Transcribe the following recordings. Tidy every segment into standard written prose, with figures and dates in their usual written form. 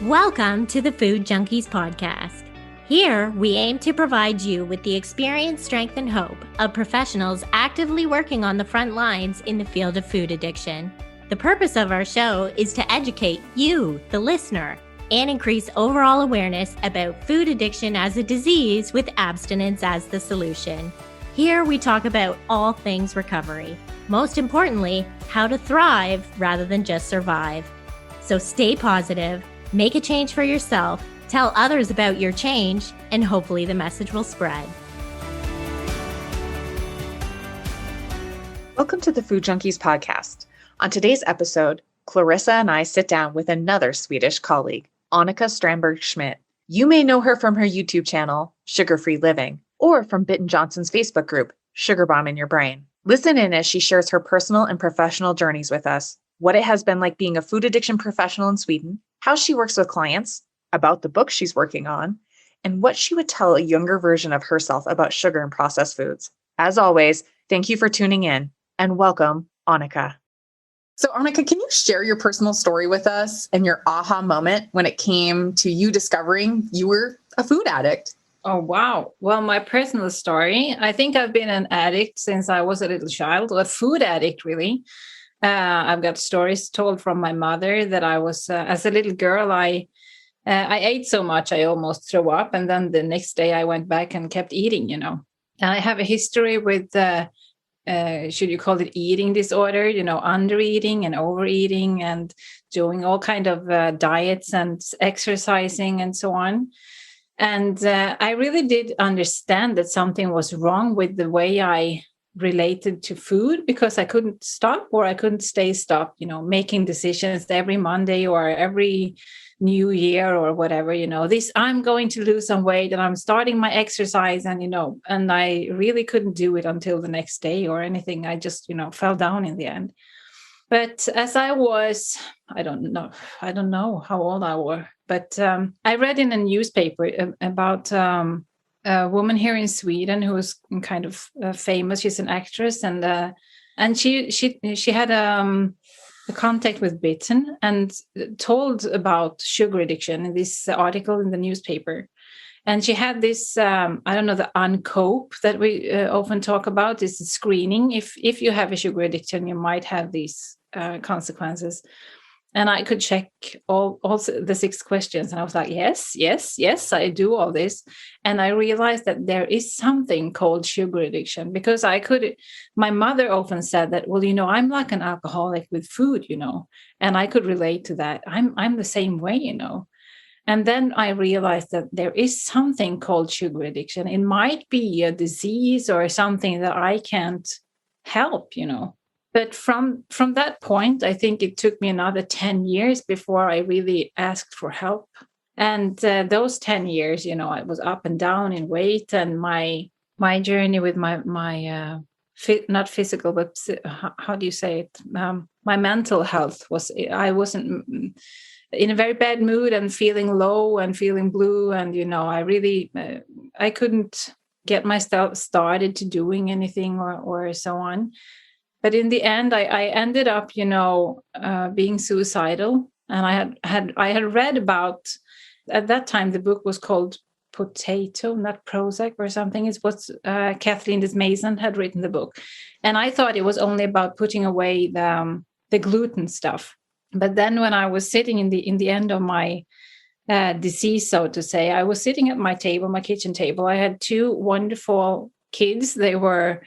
Welcome to the Food Junkies podcast. Here, we aim to provide you with the experience, strength, and hope of professionals actively working on the front lines in the field of food addiction. The purpose of our show is to educate you, the listener, and increase overall awareness about food addiction as a disease with abstinence as the solution. Here, we talk about all things recovery. Most importantly, how to thrive rather than just survive. So stay positive, make a change for yourself, tell others about your change, and hopefully the message will spread. Welcome to the Food Junkies podcast. On today's episode, Clarissa and I sit down with another Swedish colleague, Annica Strandberg-Schmidt. You may know her from her YouTube channel, Sugar-Free Living, or from Bitten Johnson's Facebook group, Sugar Bomb in Your Brain. Listen in as she shares her personal and professional journeys with us, what it has been like being a food addiction professional in Sweden, how she works with clients, about the book she's working on, and what she would tell a younger version of herself about sugar and processed foods. As always, thank you for tuning in, and welcome, Annica. So Annica, can you share your personal story with us and your aha moment when it came to you discovering you were a food addict? Oh, wow. Well, my personal story, I think I've been an addict since I was a little child, or a food addict, really. I've got stories told from my mother that I was, as a little girl, I ate so much I almost threw up. And then the next day I went back and kept eating, I have a history with, should you call it eating disorder, under-eating and overeating and doing all kind of diets and exercising and so on. And I really did understand that something was wrong with the way I related to food, because I couldn't stop, or I couldn't stay stopped, making decisions every Monday or every New Year or whatever, this, I'm going to lose some weight and I'm starting my exercise, and, and I really couldn't do it until the next day or anything. I just, fell down in the end. But as I was, I don't know how old I was, but I read in a newspaper about a woman here in Sweden who was kind of famous. She's an actress, and she had a contact with Bitten and told about sugar addiction in this article in the newspaper. And she had this, the uncope that we often talk about, this screening. If you have a sugar addiction, you might have these consequences. And I could check all the 6 questions. And I was like, yes, I do all this. And I realized that there is something called sugar addiction, because my mother often said that, well, I'm like an alcoholic with food, and I could relate to that. I'm the same way, And then I realized that there is something called sugar addiction. It might be a disease or something that I can't help, But from that point, I think it took me another 10 years before I really asked for help. And those 10 years, I was up and down in weight, and my journey with my not physical, but how do you say it? My mental health I wasn't in a very bad mood and feeling low and feeling blue. And, I really, I couldn't get myself started to doing anything or so on. But in the end, I ended up, being suicidal. And I had read about, at that time, the book was called Potato, not Prozac or something. It's what Kathleen Mason had written the book. And I thought it was only about putting away the gluten stuff. But then when I was sitting in the end of my disease, so to say, I was sitting at my kitchen table. I had 2 wonderful kids. They were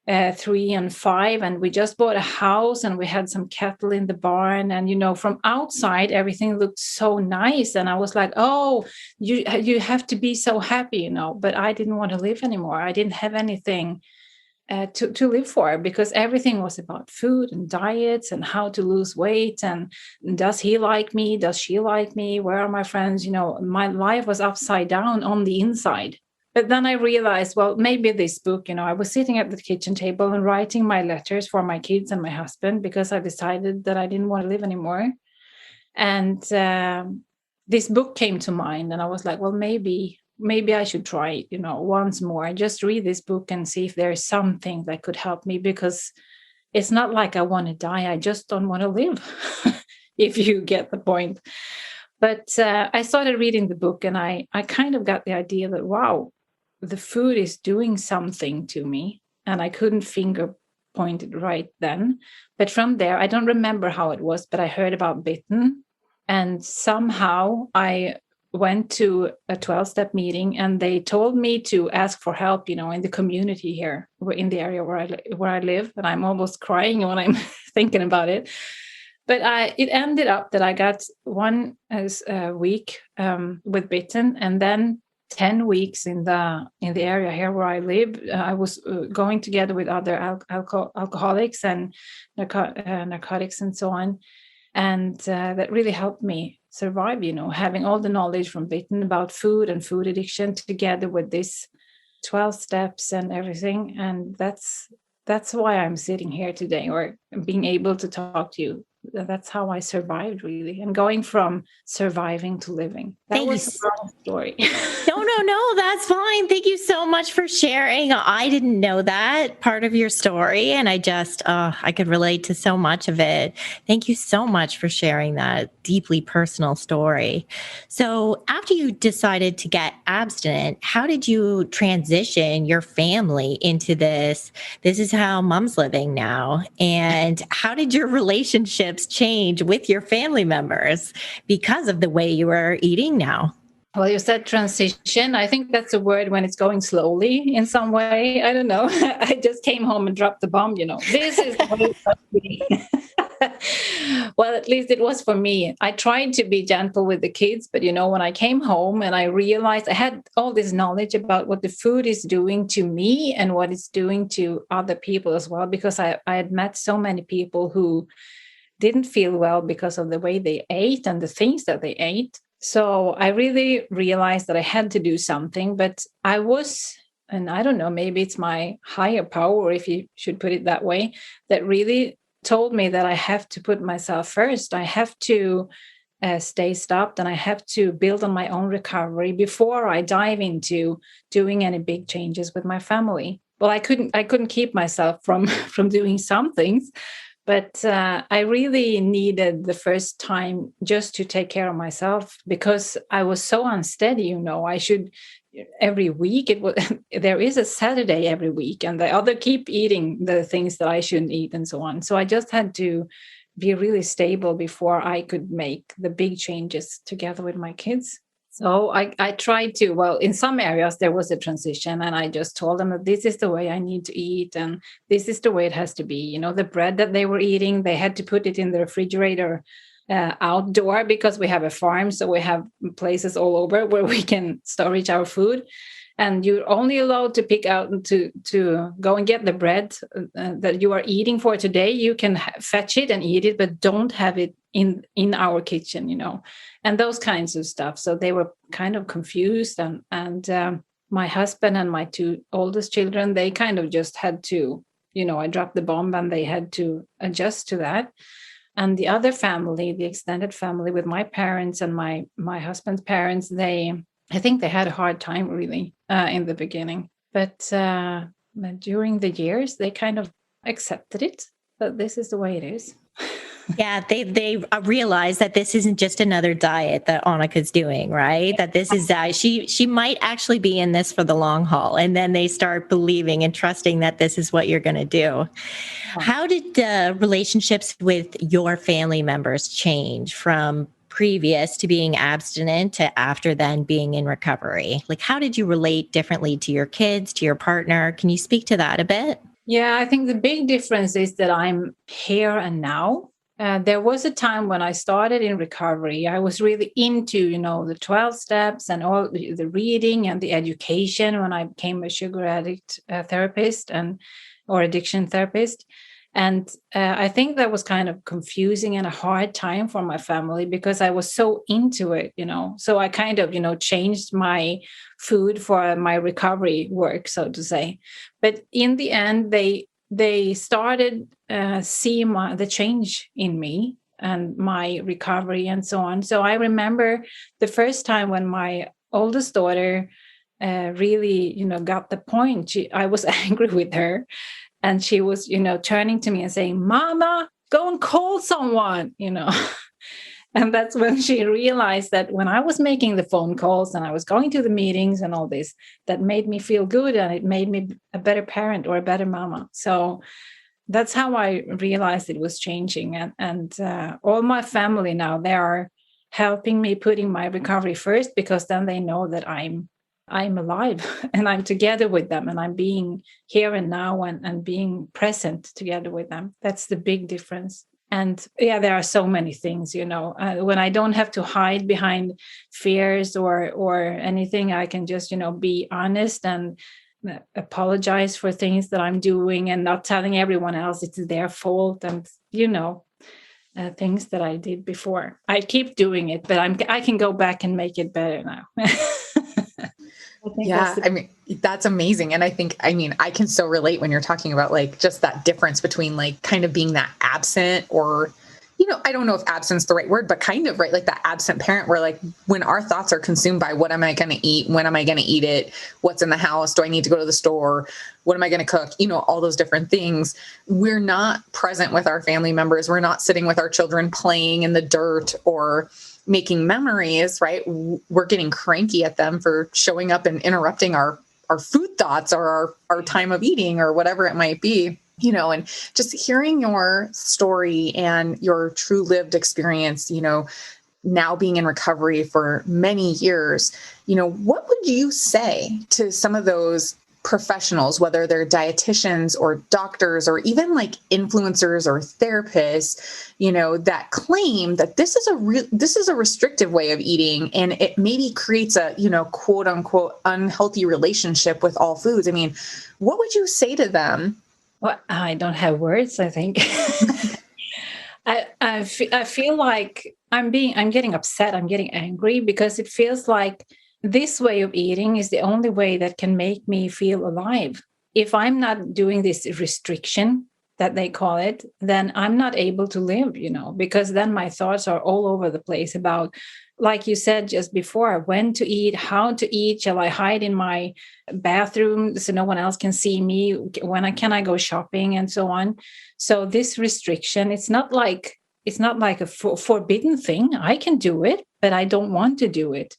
3 and 5, and we just bought a house, and we had some cattle in the barn, and from outside everything looked so nice, and I was like, oh, you have to be so happy, but I didn't want to live anymore. I didn't have anything to live for, because everything was about food and diets and how to lose weight, and does he like me, does she like me, where are my friends? My life was upside down on the inside. But then I realized, well, maybe this book, I was sitting at the kitchen table and writing my letters for my kids and my husband, because I decided that I didn't want to live anymore. And this book came to mind, and I was like, well, maybe I should try it, once more. Just read this book and see if there's something that could help me, because it's not like I want to die. I just don't want to live, if you get the point. But I started reading the book, and I kind of got the idea that, wow, the food is doing something to me. And I couldn't finger point it right then. But from there, I don't remember how it was, but I heard about Bitten. And somehow I went to a 12-step meeting, and they told me to ask for help, in the community here, in the area where I live. And I'm almost crying when I'm thinking about it. But it ended up that I got one week with Bitten, and then 10 weeks in the area here where I live. I was going together with other alcoholics and narcotics and so on. And that really helped me survive, having all the knowledge from Bitten about food and food addiction together with this 12 steps and everything. And that's why I'm sitting here today, or being able to talk to you. That's how I survived, really, and going from surviving to living. That was a long story. No, that's fine. Thank you so much for sharing. I didn't know that part of your story, and I could relate to so much of it. Thank you so much for sharing that deeply personal story. So after you decided to get abstinent, how did you transition your family into this? This is how mom's living now. And how did your relationships change with your family members because of the way you are eating now? Well, you said transition. I think that's a word when it's going slowly in some way. I don't know. I just came home and dropped the bomb, This is the way it's supposed to be. Well, at least it was for me. I tried to be gentle with the kids, but when I came home and I realized I had all this knowledge about what the food is doing to me and what it's doing to other people as well, because I had met so many people who didn't feel well because of the way they ate and the things that they ate. So I really realized that I had to do something, but I was, and I don't know, maybe it's my higher power, if you should put it that way, that really told me that I have to put myself first. I have to stay stopped, and I have to build on my own recovery before I dive into doing any big changes with my family. Well, I couldn't keep myself from doing some things. But I really needed the first time just to take care of myself, because I was so unsteady. I should every week. There is a Saturday every week, and the other keep eating the things that I shouldn't eat and so on. So I just had to be really stable before I could make the big changes together with my kids. So I tried to, well, in some areas there was a transition, and I just told them that this is the way I need to eat, and this is the way it has to be. The bread that they were eating, they had to put it in the refrigerator outdoor, because we have a farm. So we have places all over where we can storage our food. And you're only allowed to pick out to go and get the bread that you are eating for today. You can fetch it and eat it, but don't have it in our kitchen, and those kinds of stuff. So they were kind of confused, and my husband and my two oldest children, they kind of just had to, I dropped the bomb, and they had to adjust to that. And the other family, the extended family with my parents and my husband's parents, I think they had a hard time, really, in the beginning. But during the years, they kind of accepted it, that this is the way it is. Yeah, they realize that this isn't just another diet that Annica's doing, right? That this is she might actually be in this for the long haul, and then they start believing and trusting that this is what you're going to do. How did the relationships with your family members change from previous to being abstinent to after then being in recovery? Like, how did you relate differently to your kids, to your partner? Can you speak to that a bit? Yeah, I think the big difference is that I'm here and now. There was a time when I started in recovery. I was really into, the 12 steps and all the reading and the education when I became a sugar addict therapist or addiction therapist. And I think that was kind of confusing and a hard time for my family, because I was so into it, So I kind of, changed my food for my recovery work, so to say. But in the end, they started seeing the change in me and my recovery and so on. So I remember the first time when my oldest daughter really, got the point. I was angry with her. And she was, turning to me and saying, "Mama, go and call someone," And that's when she realized that when I was making the phone calls and I was going to the meetings and all this, that made me feel good and it made me a better parent or a better mama. So that's how I realized it was changing. And all my family now, they are helping me putting my recovery first, because then they know that I'm alive and I'm together with them and I'm being here and now and being present together with them. That's the big difference. And yeah, there are so many things, when I don't have to hide behind fears or anything, I can just, be honest and apologize for things that I'm doing and not telling everyone else it's their fault and, things that I did before. I keep doing it, but I can go back and make it better now. That's amazing. And I can so relate when you're talking about like just that difference between like kind of being that absent or, I don't know if absent's the right word, but kind of, right? Like that absent parent where like when our thoughts are consumed by what am I going to eat? When am I going to eat it? What's in the house? Do I need to go to the store? What am I going to cook? All those different things. We're not present with our family members. We're not sitting with our children playing in the dirt or making memories, right? We're getting cranky at them for showing up and interrupting our food thoughts or our time of eating or whatever it might be, and just hearing your story and your true lived experience, now being in recovery for many years, what would you say to some of those professionals, whether they're dietitians or doctors or even like influencers or therapists, that claim that this is a restrictive way of eating and it maybe creates a, quote unquote, unhealthy relationship with all foods? I mean, what would you say to them? Well, I don't have words, I think. I feel like I'm getting upset. I'm getting angry because it feels like this way of eating is the only way that can make me feel alive. If I'm not doing this restriction that they call it, then I'm not able to live, because then my thoughts are all over the place about, like you said just before, when to eat, how to eat, shall I hide in my bathroom so no one else can see me, can I go shopping and so on. So this restriction, it's not like a forbidden thing. I can do it, but I don't want to do it.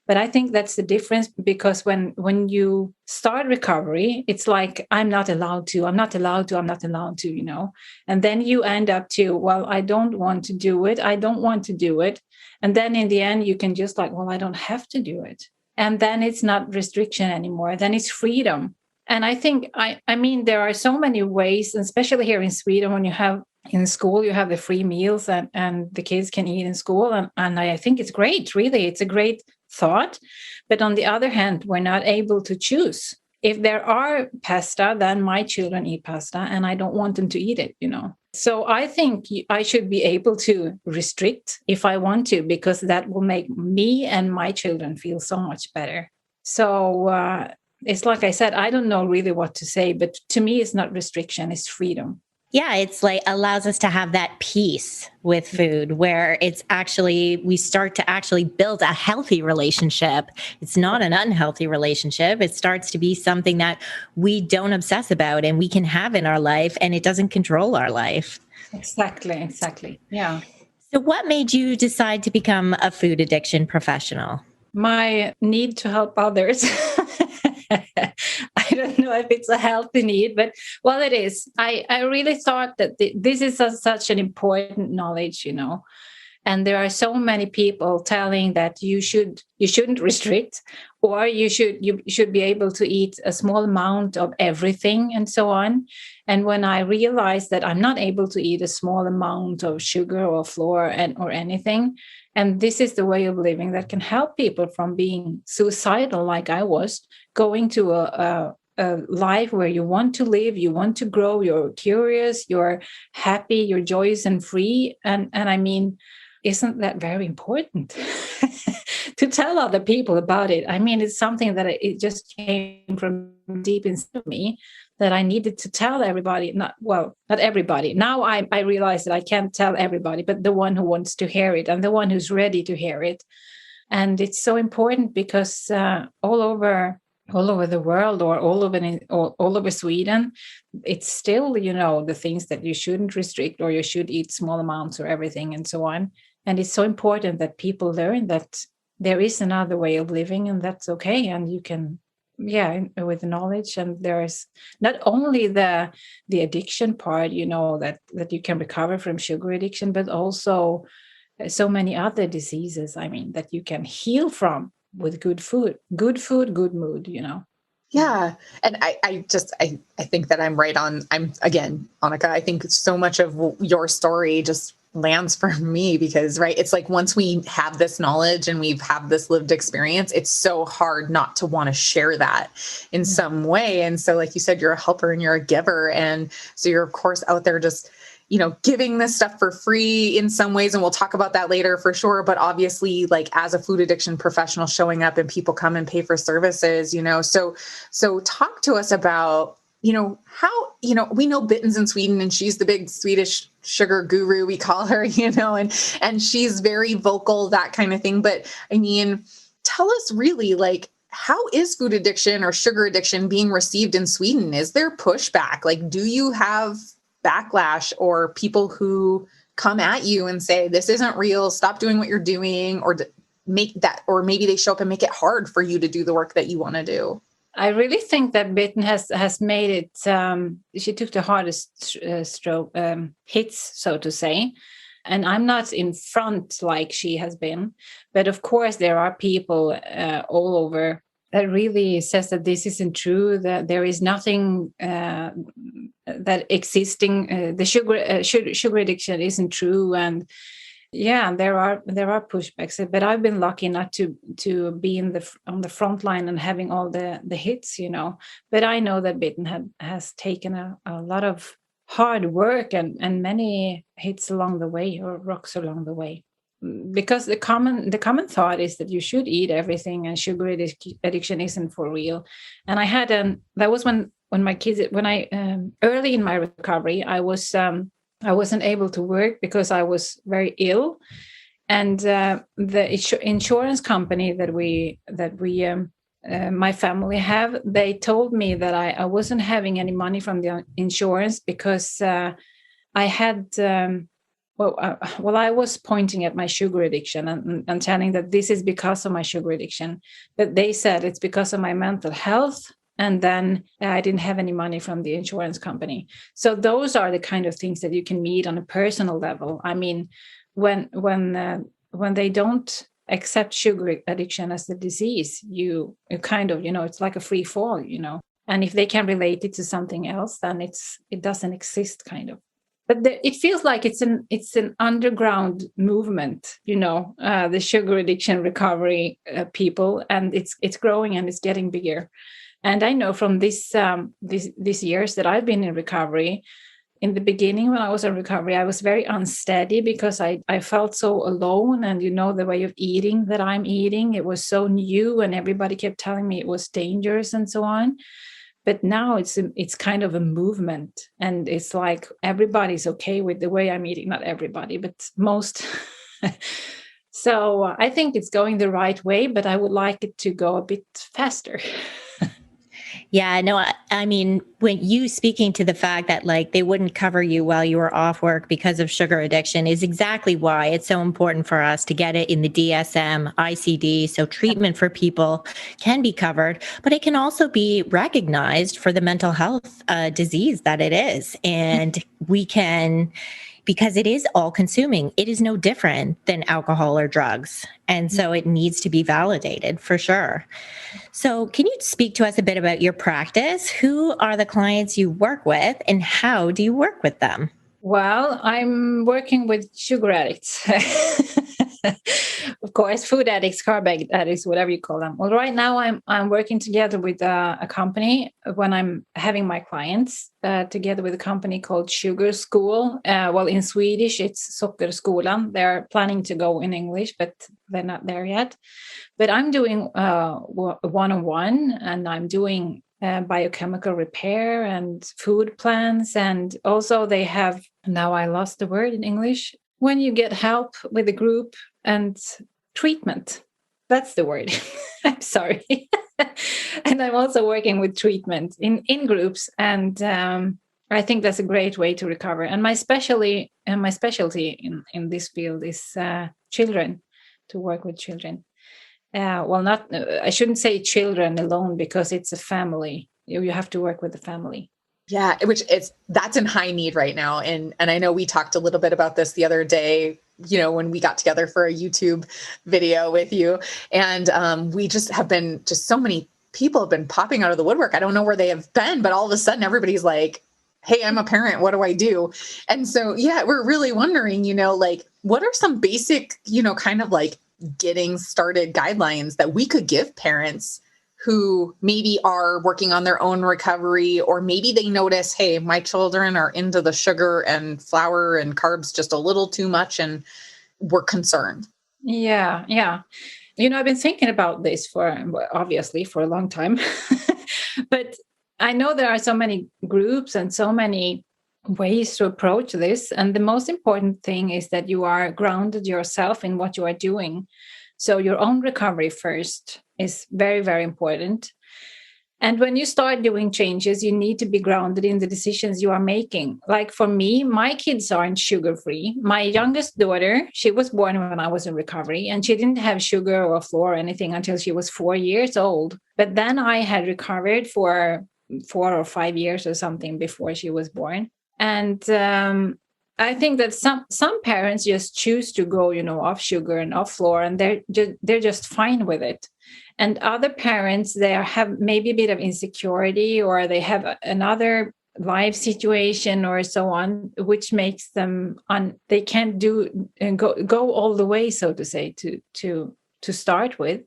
But I think that's the difference, because when you start recovery, it's like, I'm not allowed to, and then you end up to, well, I don't want to do it. And then in the end, you can just like, well, I don't have to do it. And then it's not restriction anymore. Then it's freedom. And I think, there are so many ways, especially here in Sweden, when you have in school, you have the free meals and the kids can eat in school. And I think it's great, really. It's a great thought. But on the other hand, we're not able to choose. If there are pasta, then my children eat pasta and I don't want them to eat it, So I think I should be able to restrict if I want to, because that will make me and my children feel so much better. So it's like I said, I don't know really what to say, but to me, it's not restriction, it's freedom. Yeah, it's like allows us to have that peace with food where it's actually, we start to actually build a healthy relationship. It's not an unhealthy relationship. It starts to be something that we don't obsess about and we can have in our life, and it doesn't control our life. Exactly. Yeah. So what made you decide to become a food addiction professional? My need to help others. I don't know if it's a healthy need, but well, it is. I really thought that this is such an important knowledge, and there are so many people telling that you shouldn't restrict, or you should be able to eat a small amount of everything and so on. And when I realized that I'm not able to eat a small amount of sugar or flour or anything, and this is the way of living that can help people from being suicidal like I was, going to a life where you want to live, you want to grow, you're curious, you're happy, you're joyous and free. And isn't that very important to tell other people about it? It's something that it just came from deep inside me that I needed to tell everybody. Not everybody. Now I realize that I can't tell everybody, but the one who wants to hear it and the one who's ready to hear it. And it's so important because all over the world, or all over Sweden, it's still, the things that you shouldn't restrict, or you should eat small amounts or everything and so on. And it's so important that people learn that there is another way of living, and that's okay. And you can, with knowledge, and there's not only the addiction part, that you can recover from sugar addiction, but also so many other diseases, that you can heal from with good food, good mood. Yeah. And I think that I'm again, Annica, I think so much of your story just lands for me because, right, it's like once we have this knowledge and we've had this lived experience, it's so hard not to want to share that in some way. And so, like you said, you're a helper and you're a giver. And so you're, of course, out there just, giving this stuff for free in some ways. And we'll talk about that later for sure. But obviously, like as a food addiction professional showing up and people come and pay for services, so talk to us about, how, we know Bitten's in Sweden and she's the big Swedish sugar guru, we call her, and she's very vocal, that kind of thing. But I mean, tell us really, like, how is food addiction or sugar addiction being received in Sweden? Is there pushback? Like, do you have backlash or people who come at you and say, this isn't real, stop doing what you're doing, or maybe they show up and make it hard for you to do the work that you want to do? I really think that Bitten has made it, she took the hardest hits, so to say. And I'm not in front like she has been. But of course, there are people all over that really says that this isn't true, that there is nothing that existing, the sugar addiction isn't true. And there are pushbacks, but I've been lucky not to be on the front line and having all the hits, But I know that Bitten has taken a lot of hard work and many hits along the way, or rocks along the way. Because the common thought is that you should eat everything and sugar addiction isn't for real. And I had that was when my kids, when I early in my recovery, I wasn't able to work because I was very ill, and the insurance company that we my family have, they told me that I wasn't having any money from the insurance because I had. I was pointing at my sugar addiction and telling that this is because of my sugar addiction. But they said it's because of my mental health. And then I didn't have any money from the insurance company. So those are the kind of things that you can meet on a personal level. I mean, when they don't accept sugar addiction as a disease, you kind of, it's like a free fall, And if they can relate it to something else, then it doesn't exist, kind of. But it feels like it's an underground movement, the sugar addiction recovery people, and it's growing and it's getting bigger. And I know from these years that I've been in recovery. In the beginning, when I was in recovery, I was very unsteady because I felt so alone, and the way of eating that I'm eating, it was so new, and everybody kept telling me it was dangerous and so on. But now it's kind of a movement, and it's like everybody's okay with the way I'm eating. Not everybody, but most. So I think it's going the right way, but I would like it to go a bit faster. Yeah, no, I mean, when you speaking to the fact that like they wouldn't cover you while you were off work because of sugar addiction is exactly why it's so important for us to get it in the DSM, ICD. So treatment for people can be covered, but it can also be recognized for the mental health disease that it is. And we can, because it is all consuming. It is no different than alcohol or drugs. And so it needs to be validated for sure. So can you speak to us a bit about your practice? Who are the clients you work with and how do you work with them? Well, I'm working with sugar addicts. Of course, food addicts, carb addicts, whatever you call them. Well, right now I'm working together with a company when I'm having my clients together with a company called Sugar School. Well, in Swedish, it's Sockerskolan. They're planning to go in English, but they're not there yet. But I'm doing one-on-one, and I'm doing biochemical repair and food plans. And also they have, now I lost the word in English, when you get help with a group and treatment. That's the word. I'm sorry. And I'm also working with treatment in groups. And I think that's a great way to recover. And my specialty in this field is children, to work with children. Well, not I shouldn't say children alone, because it's a family. You have to work with the family. Yeah, that's in high need right now. And I know we talked a little bit about this the other day, when we got together for a YouTube video with you. And we just have been, just so many people have been popping out of the woodwork. I don't know where they have been, but all of a sudden everybody's like, hey, I'm a parent. What do I do? And so, yeah, we're really wondering, like, what are some basic, kind of like getting started guidelines that we could give parents who maybe are working on their own recovery, or maybe they notice, hey, my children are into the sugar and flour and carbs just a little too much, and we're concerned. Yeah. I've been thinking about this obviously for a long time, but I know there are so many groups and so many ways to approach this. And the most important thing is that you are grounded yourself in what you are doing. So your own recovery first is very, very important. And when you start doing changes, you need to be grounded in the decisions you are making. Like for me, my kids aren't sugar-free. My youngest daughter, she was born when I was in recovery, and she didn't have sugar or flour or anything until she was 4 years old. But then I had recovered for 4 or 5 years or something before she was born. And I think that some parents just choose to go, off sugar and off flour, and they're just fine with it. And other parents, they have maybe a bit of insecurity, or they have another life situation or so on, which makes them they can't do and go all the way, so to say, to start with.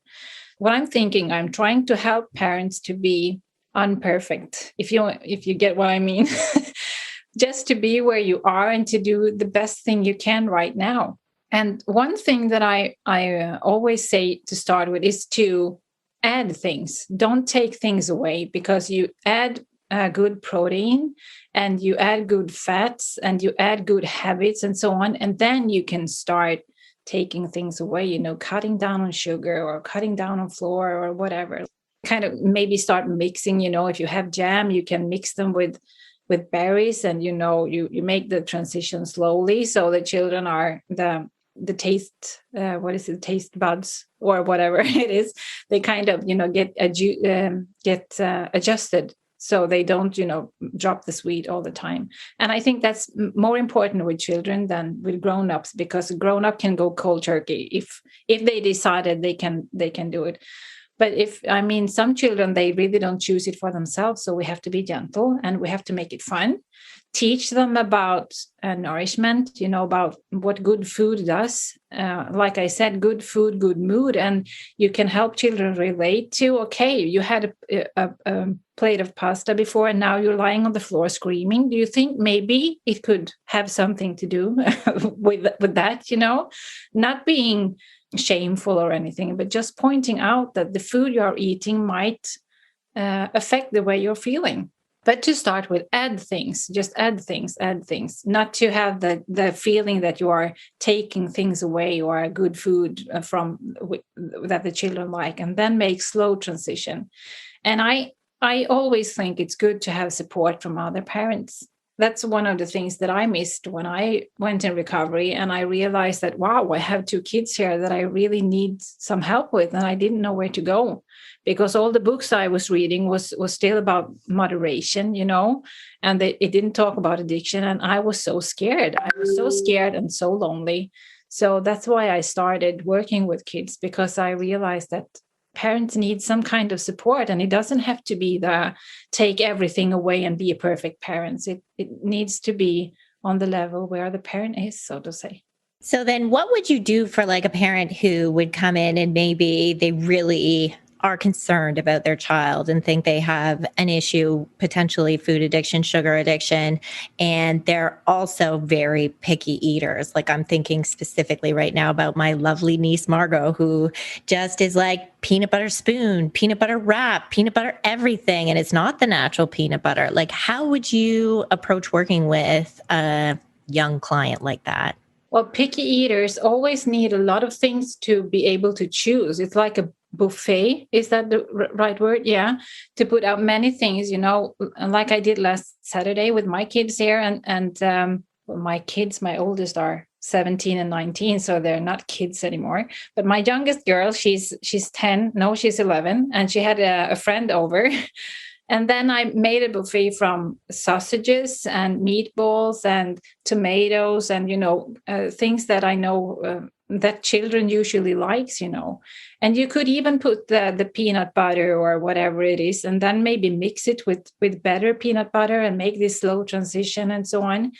What I'm thinking, I'm trying to help parents to be unperfect, if you get what I mean. Just to be where you are and to do the best thing you can right now. And one thing that I always say to start with is to add things. Don't take things away, because you add good protein and you add good fats and you add good habits and so on. And then you can start taking things away, cutting down on sugar or cutting down on flour or whatever. Kind of maybe start mixing, if you have jam, you can mix them with berries, and you make the transition slowly, so the children are the taste taste buds or whatever it is, they kind of get adjusted, so they don't drop the sweet all the time. And I think that's more important with children than with grown-ups, because a grown-up can go cold turkey if they decided they can do it. But some children, they really don't choose it for themselves. So we have to be gentle and we have to make it fun. Teach them about nourishment, about what good food does. Like I said, good food, good mood. And you can help children relate to, okay, you had a plate of pasta before and now you're lying on the floor screaming. Do you think maybe it could have something to do with that, not being shameful or anything, but just pointing out that the food you are eating might affect the way you're feeling. But to start with, add things, just add things, not to have the feeling that you are taking things away or good food that the children like, and then make slow transition. And I always think it's good to have support from other parents. That's one of the things that I missed when I went in recovery, and I realized that, wow, I have 2 kids here that I really need some help with, and I didn't know where to go, because all the books I was reading was still about moderation, and it didn't talk about addiction, and I was so scared. I was so scared and so lonely. So that's why I started working with kids, because I realized that parents need some kind of support, and it doesn't have to be the take everything away and be a perfect parent. It needs to be on the level where the parent is, so to say. So then what would you do for like a parent who would come in and maybe they really are concerned about their child and think they have an issue, potentially food addiction, sugar addiction, and they're also very picky eaters? Like, I'm thinking specifically right now about my lovely niece, Margot, who just is like peanut butter spoon, peanut butter wrap, peanut butter everything. And it's not the natural peanut butter. Like, how would you approach working with a young client like that? Well, picky eaters always need a lot of things to be able to choose. It's like a buffet. Is that the right word? Yeah. To put out many things, like I did last Saturday with my kids here. Well, my kids, my oldest are 17 and 19, so they're not kids anymore. But my youngest girl, she's 10. No, she's 11. And she had a friend over. And then I made a buffet from sausages and meatballs and tomatoes and, things that I know that children usually likes, And you could even put the peanut butter or whatever it is, and then maybe mix it with better peanut butter and make this slow transition and so on.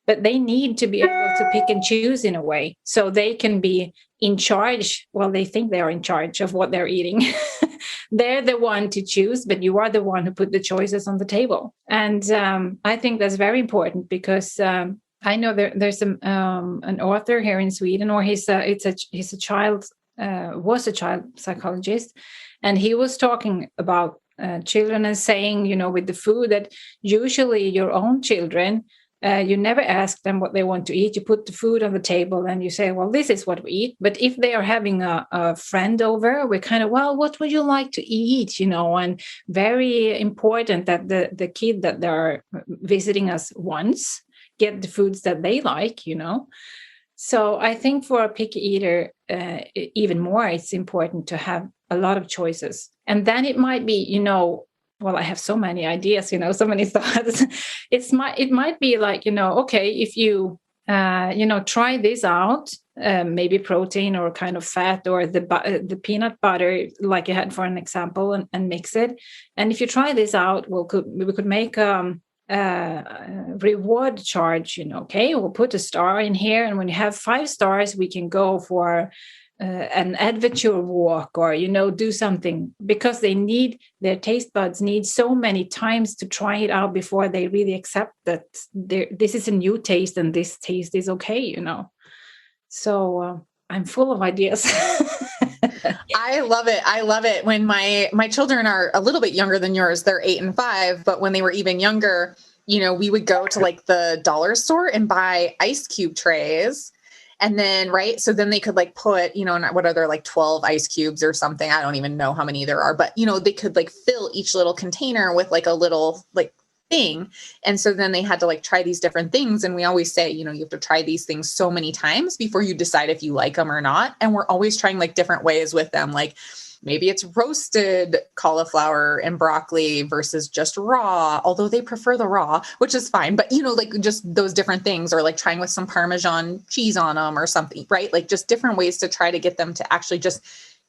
But they need to be able to pick and choose in a way so they can be in charge. Well, they think they are in charge of what they're eating. They're the one to choose, but you are the one who put the choices on the table. And I think that's very important because I know there's an author here in Sweden, or was a child psychologist, and he was talking about children and saying, with the food, that usually your own children, you never ask them what they want to eat. You put the food on the table and you say, well, this is what we eat. But if they are having a friend over, we're kind of, well, what would you like to eat? And very important that the kid that they're visiting us wants get the foods that they like, So I think for a picky eater, even more, it's important to have a lot of choices. And then it might be, well, I have so many ideas, so many thoughts. It might be like, okay, if you, try this out, maybe protein or kind of fat or the peanut butter, like you had for an example, and mix it. And if you try this out, we could make reward charge, okay, we'll put a star in here. And when you have 5 stars, we can go for an adventure walk or, do something, because their taste buds need so many times to try it out before they really accept that this is a new taste and this taste is okay, So I'm full of ideas. I love it. When my children are a little bit younger than yours, they're 8 and 5, but when they were even younger, we would go to like the dollar store and buy ice cube trays. And then, right. So then they could like put, what are there, like 12 ice cubes or something? I don't even know how many there are, but they could like fill each little container with like a little like thing. And so then they had to like try these different things. And we always say, you have to try these things so many times before you decide if you like them or not. And we're always trying like different ways with them. Like maybe it's roasted cauliflower and broccoli versus just raw, although they prefer the raw, which is fine. But, like just those different things, or like trying with some Parmesan cheese on them or something, right? Like just different ways to try to get them to actually just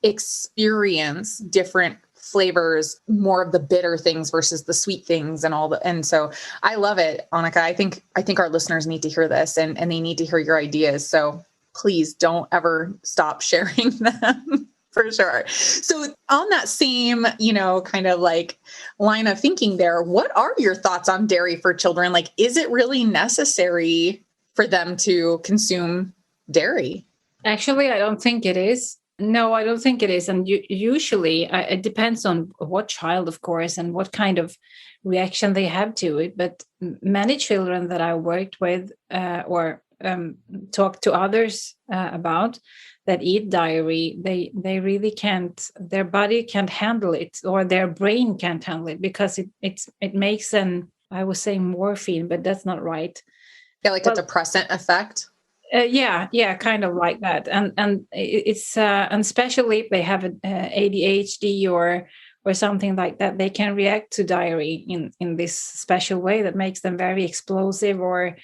experience different flavors, more of the bitter things versus the sweet things and so I love it, Annica. I think our listeners need to hear this and they need to hear your ideas. So please don't ever stop sharing them. For sure. So on that same, kind of like line of thinking there, what are your thoughts on dairy for children? Like, is it really necessary for them to consume dairy? Actually, I don't think it is. No, I don't think it is. And usually it depends on what child, of course, and what kind of reaction they have to it. But many children that I worked with or talked to others about that eat dairy, they really can't, their body can't handle it, or their brain can't handle it, because it makes I would say morphine, but that's not right. Yeah, like a depressant effect. Yeah, kind of like that, and it's and especially if they have an ADHD or something like that, they can react to dairy in this special way that makes them very explosive, or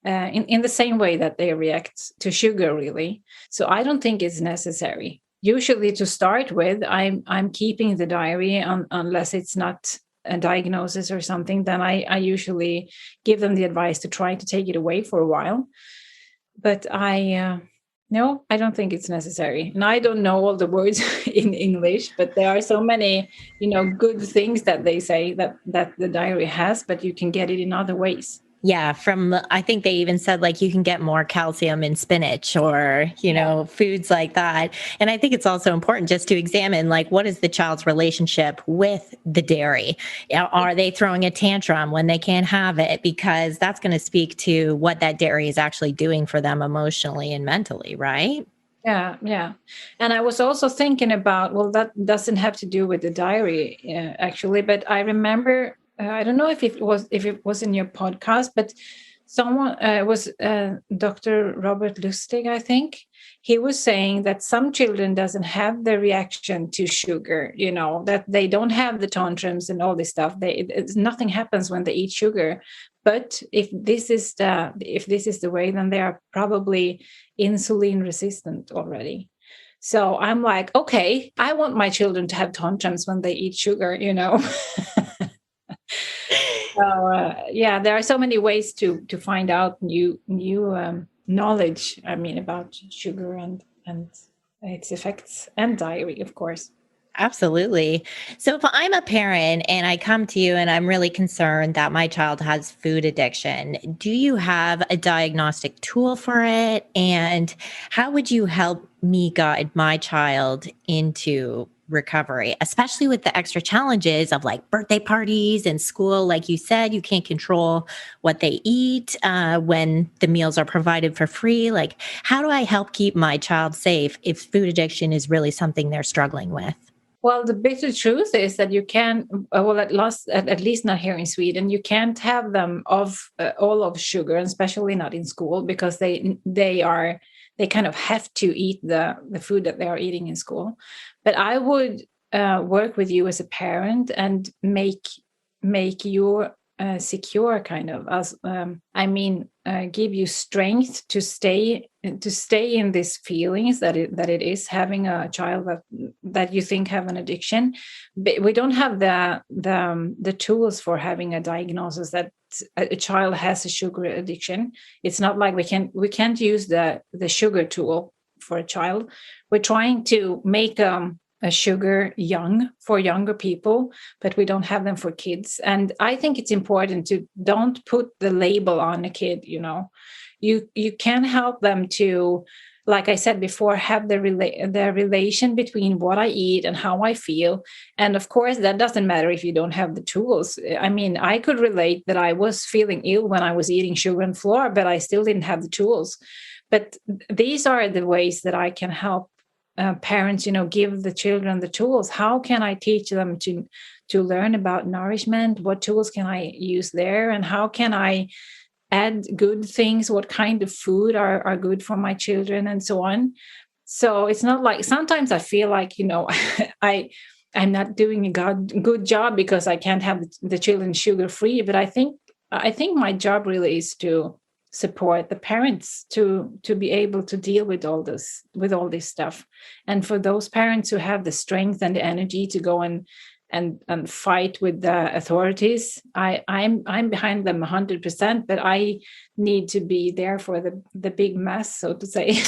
in the same way that they react to sugar, really. So I don't think it's necessary. Usually, to start with, I'm keeping the dairy unless it's not a diagnosis or something. Then I usually give them the advice to try to take it away for a while. But no, I don't think it's necessary. And I don't know all the words in English, but there are so many, good things that they say that the dairy has, but you can get it in other ways. Yeah, I think they even said like you can get more calcium in spinach or, foods like that. And I think it's also important just to examine like, what is the child's relationship with the dairy? Are they throwing a tantrum when they can't have it? Because that's going to speak to what that dairy is actually doing for them emotionally and mentally, right? Yeah, yeah. And I was also thinking about, well, that doesn't have to do with the diary, actually, but I remember, I don't know if it was in your podcast, but someone was Dr. Robert Lustig, I think. He was saying that some children doesn't have the reaction to sugar, that they don't have the tantrums and all this stuff. Nothing happens when they eat sugar. But if this is the way, then they are probably insulin resistant already. So I'm like, okay, I want my children to have tantrums when they eat sugar. So yeah, there are so many ways to find out new knowledge. I mean, about sugar and its effects, and diary, of course. Absolutely. So if I'm a parent and I come to you and I'm really concerned that my child has food addiction, do you have a diagnostic tool for it? And how would you help me guide my child into recovery, especially with the extra challenges of like birthday parties and school? Like you said, you can't control what they eat when the meals are provided for free. Like, how do I help keep my child safe if food addiction is really something they're struggling with? Well, the bitter truth is that you can, well, at least not here in Sweden, you can't have them of all of sugar, and especially not in school, because they kind of have to eat the food that they are eating in school. But I would work with you as a parent and make you secure, kind of, as give you strength to stay in these feelings that it is having a child that you think have an addiction. But we don't have the tools for having a diagnosis that a child has a sugar addiction. It's not like we can't use the sugar tool for a child. We're trying to make a sugar young for younger people, but we don't have them for kids. And I think it's important to don't put the label on a kid. You can help them to, like I said before, have the relation between what I eat and how I feel. And of course, that doesn't matter if you don't have the tools. I mean, I could relate that I was feeling ill when I was eating sugar and flour, but I still didn't have the tools. But these are the ways that I can help parents, give the children the tools. How can I teach them to learn about nourishment? What tools can I use there? And how can I add good things? What kind of food are good for my children, and so on? So it's not like, sometimes I feel like, I'm not doing a good job because I can't have the children sugar free. But I think my job really is to support the parents to be able to deal with all this stuff. And for those parents who have the strength and the energy to go and fight with the authorities, I'm behind them 100%, but I need to be there for the big mess, so to say.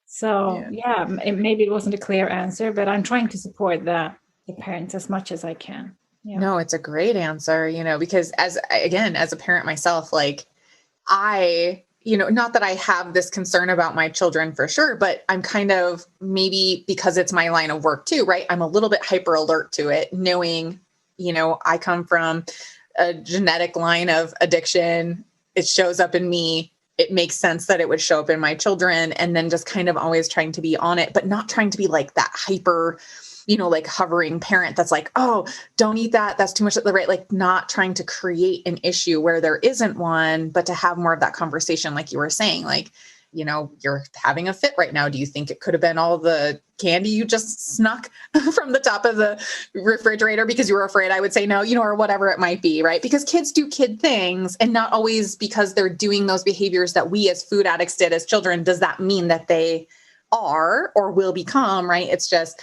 So yeah, maybe it wasn't a clear answer, but I'm trying to support the parents as much as I can. Yeah. No, it's a great answer, because as a parent myself, like not that I have this concern about my children for sure, but I'm kind of, maybe because it's my line of work too, right? I'm a little bit hyper alert to it, knowing, I come from a genetic line of addiction. It shows up in me. It makes sense that it would show up in my children, and then just kind of always trying to be on it, but not trying to be like that hyper, like hovering parent that's like, oh, don't eat that. That's too much, right? Like, not trying to create an issue where there isn't one, but to have more of that conversation. Like you were saying, like, you're having a fit right now. Do you think it could have been all the candy you just snuck from the top of the refrigerator because you were afraid I would say no, or whatever it might be, right? Because kids do kid things, and not always because they're doing those behaviors that we as food addicts did as children, does that mean that they are or will become, right? It's just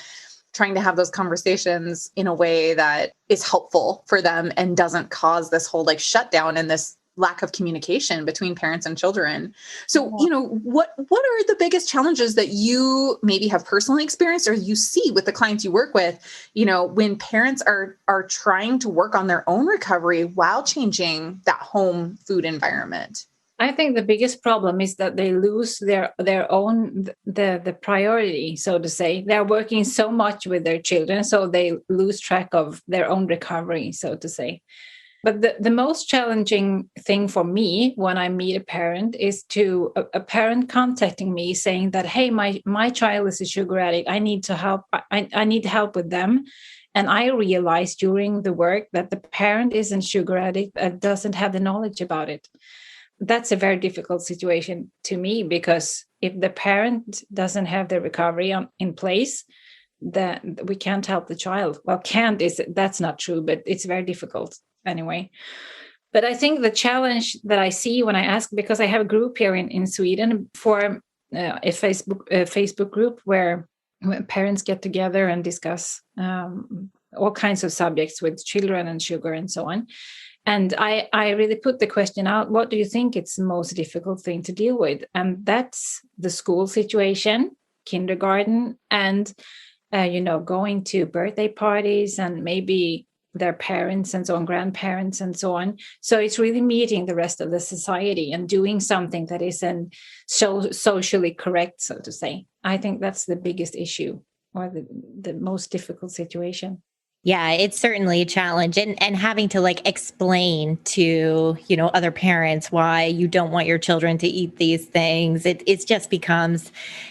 trying to have those conversations in a way that is helpful for them and doesn't cause this whole like shutdown and this lack of communication between parents and children. So, what are the biggest challenges that you maybe have personally experienced or you see with the clients you work with, when parents are trying to work on their own recovery while changing that home food environment? I think the biggest problem is that they lose their own the priority, so to say. They're working so much with their children, so they lose track of their own recovery, so to say. But the most challenging thing for me when I meet a parent is a parent contacting me saying that, hey, my child is a sugar addict. I need to help. I need help with them. And I realized during the work that the parent isn't sugar addict and doesn't have the knowledge about it. That's a very difficult situation to me, because if the parent doesn't have the recovery in place, that we can't help the child. Well, can't is that's not true, but it's very difficult anyway. But I think the challenge that I see when I ask, because I have a group here in Sweden for a Facebook group where parents get together and discuss all kinds of subjects with children and sugar and so on. And I really put the question out, what do you think it's the most difficult thing to deal with? And that's the school situation, kindergarten, and going to birthday parties and maybe their parents and so on, grandparents and so on. So it's really meeting the rest of the society and doing something that isn't so socially correct, so to say. I think that's the biggest issue, or the most difficult situation. Yeah, it's certainly a challenge, and having to explain to, other parents why you don't want your children to eat these things. It just becomes,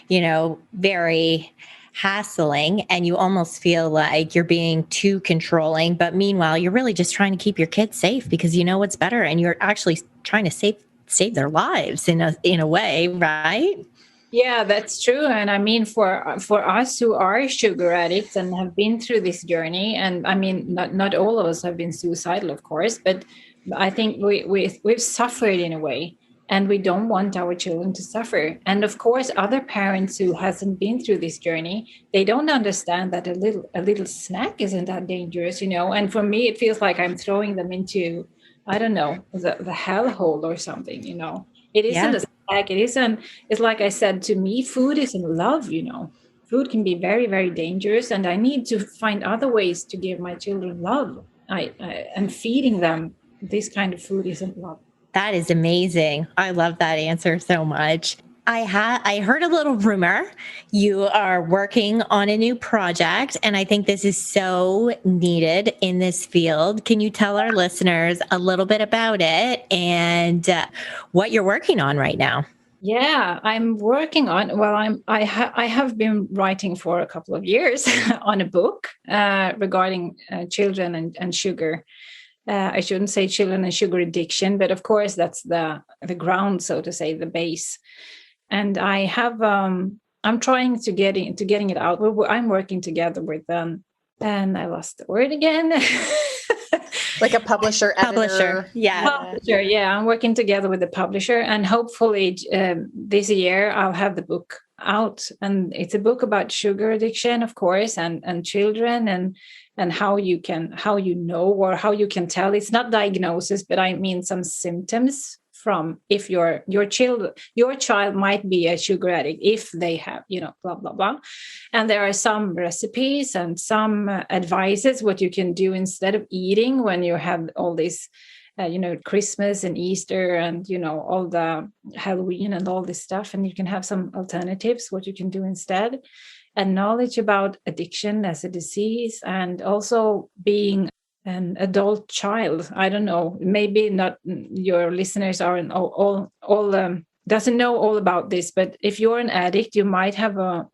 very hassling, and you almost feel like you're being too controlling. But meanwhile, you're really just trying to keep your kids safe because you know what's better, and you're actually trying to save their lives in a way, right? Yeah, that's true. And I mean, for us who are sugar addicts and have been through this journey, and I mean, not all of us have been suicidal, of course, but I think we've suffered in a way, and we don't want our children to suffer. And of course, other parents who hasn't been through this journey, they don't understand that a little snack isn't that dangerous, And for me, it feels like I'm throwing them into, I don't know, the hellhole or something, It isn't a snack. It isn't. It's like I said, to me, food isn't love. Food can be very, very dangerous, and I need to find other ways to give my children love. And feeding them this kind of food isn't love. That is amazing. I love that answer so much. I heard a little rumor. You are working on a new project, and I think this is so needed in this field. Can you tell our listeners a little bit about it and what you're working on right now? Yeah, I'm working on. Well, I have been writing for a couple of years on a book regarding children and sugar. I shouldn't say children and sugar addiction, but of course that's the ground, so to say, the base. And I have, I'm trying to getting it out. I'm working together with them, and I lost the word again. Like a publisher, editor. Yeah. Publisher, yeah. I'm working together with the publisher, and hopefully this year I'll have the book out. And it's a book about sugar addiction, of course, and children, and how you know, or how you can tell. It's not diagnosis, but I mean some symptoms from if your child might be a sugar addict if they have, blah, blah, blah. And there are some recipes and some advices what you can do instead of eating when you have all this, Christmas and Easter and, all the Halloween and all this stuff. And you can have some alternatives, what you can do instead. And knowledge about addiction as a disease, and also being an adult child. I don't know, maybe not your listeners aren't all doesn't know all about this, but if you're an addict, you might have a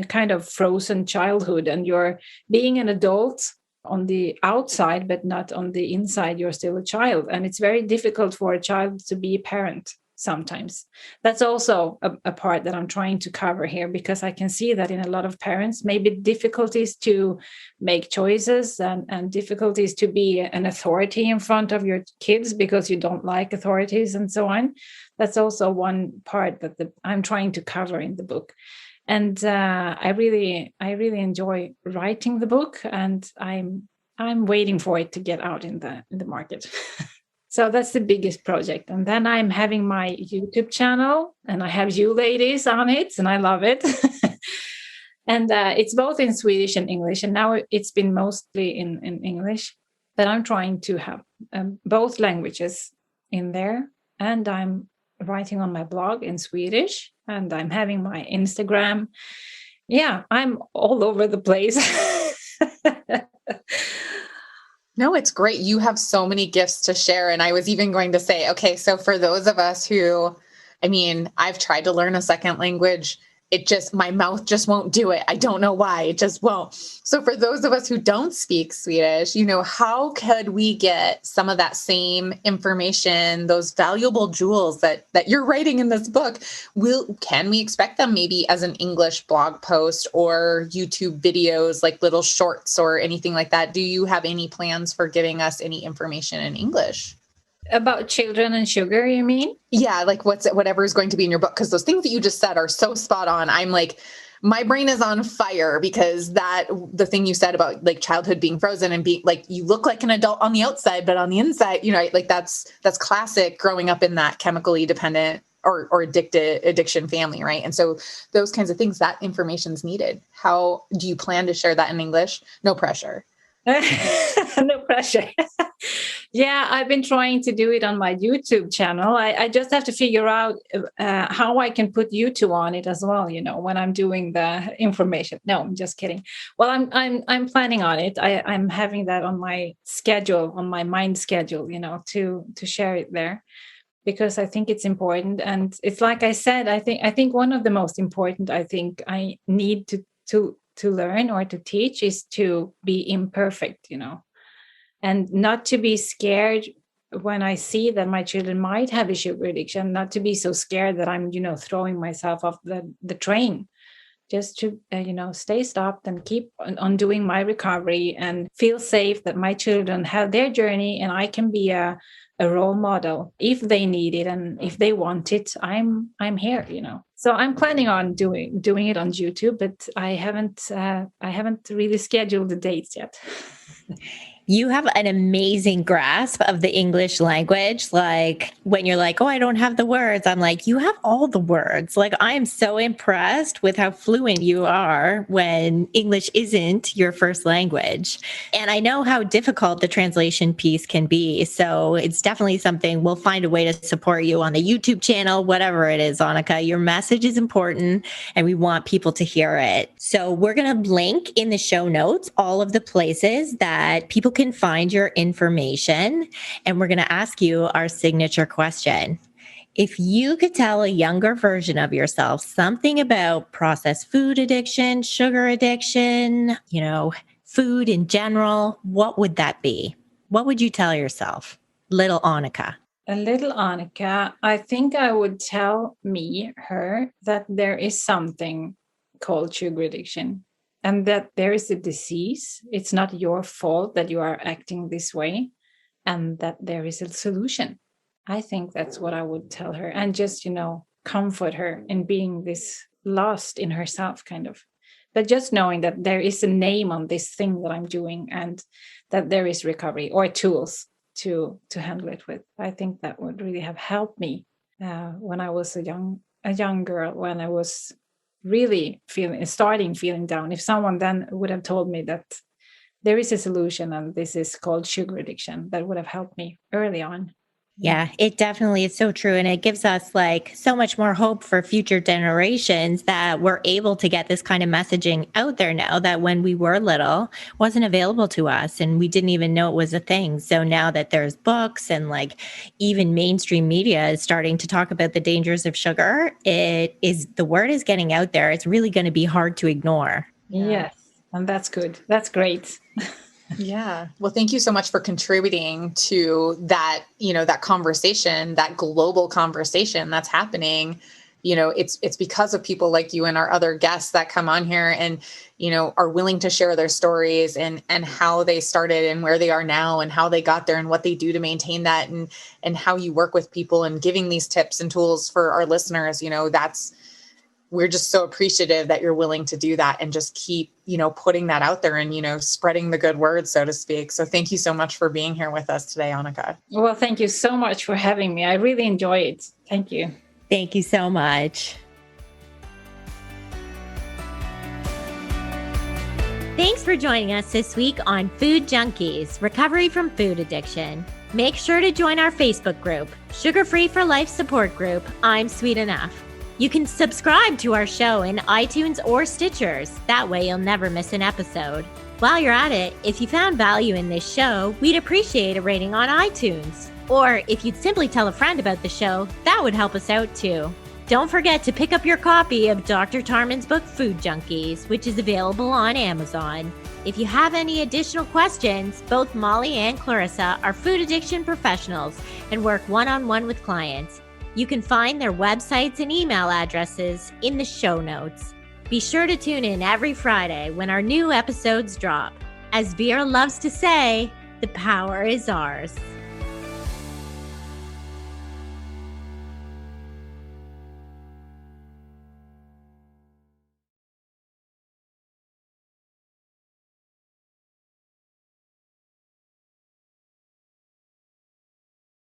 kind of frozen childhood, and you're being an adult on the outside, but not on the inside. You're still a child, and it's very difficult for a child to be a parent sometimes. That's also a part that I'm trying to cover here, because I can see that in a lot of parents, maybe difficulties to make choices and difficulties to be an authority in front of your kids because you don't like authorities and so on. That's also one part that I'm trying to cover in the book. And I really enjoy writing the book, and I'm waiting for it to get out in the market. So that's the biggest project. And then I'm having my YouTube channel, and I have you ladies on it, and I love it. And it's both in Swedish and English. And now it's been mostly in English, but I'm trying to have both languages in there. And I'm writing on my blog in Swedish, and I'm having my Instagram. Yeah, I'm all over the place. No, it's great. You have so many gifts to share. And I was even going to say, okay, so for those of us who, I've tried to learn a second language. My mouth just won't do it. I don't know why. It just won't. So for those of us who don't speak Swedish, how could we get some of that same information, those valuable jewels that you're writing in this book? Can we expect them maybe as an English blog post or YouTube videos, like little shorts or anything like that? Do you have any plans for giving us any information in English? About children and sugar, you mean? Yeah, like whatever is going to be in your book, because those things that you just said are so spot on. I'm like, my brain is on fire because the thing you said about like childhood being frozen and being like, you look like an adult on the outside, but on the inside, like that's classic growing up in that chemically dependent or addiction family, right? And so those kinds of things, that information's needed. How do you plan to share that in English? No pressure. No pressure. Yeah, I've been trying to do it on my YouTube channel. I just have to figure out how I can put YouTube on it as well, when I'm doing the information. No, I'm just kidding. Well, I'm planning on it. I'm having that on my schedule, on my mind schedule, to share it there, because I think it's important. And it's like I said, I think one of the most important, I think I need to learn or to teach is to be imperfect, and not to be scared when I see that my children might have a sugar addiction, not to be so scared that I'm, throwing myself off the train, just to, stay stopped and keep on doing my recovery and feel safe that my children have their journey and I can be a role model if they need it. And if they want it, I'm here, So I'm planning on doing it on YouTube, but I haven't really scheduled the dates yet. You have an amazing grasp of the English language. Like when you're like, oh, I don't have the words. I'm like, you have all the words. Like I am so impressed with how fluent you are when English isn't your first language. And I know how difficult the translation piece can be. So it's definitely something we'll find a way to support you on the YouTube channel, whatever it is, Annica. Your message is important and we want people to hear it. So we're going to link in the show notes all of the places that people can find your information. And we're going to ask you our signature question. If you could tell a younger version of yourself something about processed food addiction, sugar addiction, food in general, what would that be? What would you tell yourself, little Annica? A little Annica, I think I would tell her that there is something called sugar addiction. And that there is a disease. It's not your fault that you are acting this way, and that there is a solution. I think that's what I would tell her, and just, comfort her in being this lost in herself, kind of. But just knowing that there is a name on this thing that I'm doing, and that there is recovery or tools to handle it with. I think that would really have helped me when I was a young girl, when I was really starting feeling down. If someone then would have told me that there is a solution and this is called sugar addiction, that would have helped me early on. Yeah, it definitely is so true. And it gives us like so much more hope for future generations that we're able to get this kind of messaging out there now that when we were little wasn't available to us and we didn't even know it was a thing. So now that there's books and like even mainstream media is starting to talk about the dangers of sugar, the word is getting out there. It's really going to be hard to ignore. Yeah. Yes. And that's good. That's great. Yeah. Well, thank you so much for contributing to that, that conversation, that global conversation that's happening. It's because of people like you and our other guests that come on here and, are willing to share their stories and how they started and where they are now and how they got there and what they do to maintain that and how you work with people and giving these tips and tools for our listeners. We're just so appreciative that you're willing to do that and just keep, putting that out there and, spreading the good word, so to speak. So thank you so much for being here with us today, Annica. Well, thank you so much for having me. I really enjoy it. Thank you. Thank you so much. Thanks for joining us this week on Food Junkies, Recovery from Food Addiction. Make sure to join our Facebook group, Sugar Free for Life Support Group, I'm Sweet Enough. You can subscribe to our show in iTunes or Stitchers. That way you'll never miss an episode. While you're at it, if you found value in this show, we'd appreciate a rating on iTunes. Or if you'd simply tell a friend about the show, that would help us out too. Don't forget to pick up your copy of Dr. Tarman's book, Food Junkies, which is available on Amazon. If you have any additional questions, both Molly and Clarissa are food addiction professionals and work one-on-one with clients. You can find their websites and email addresses in the show notes. Be sure to tune in every Friday when our new episodes drop. As Vera loves to say, the power is ours.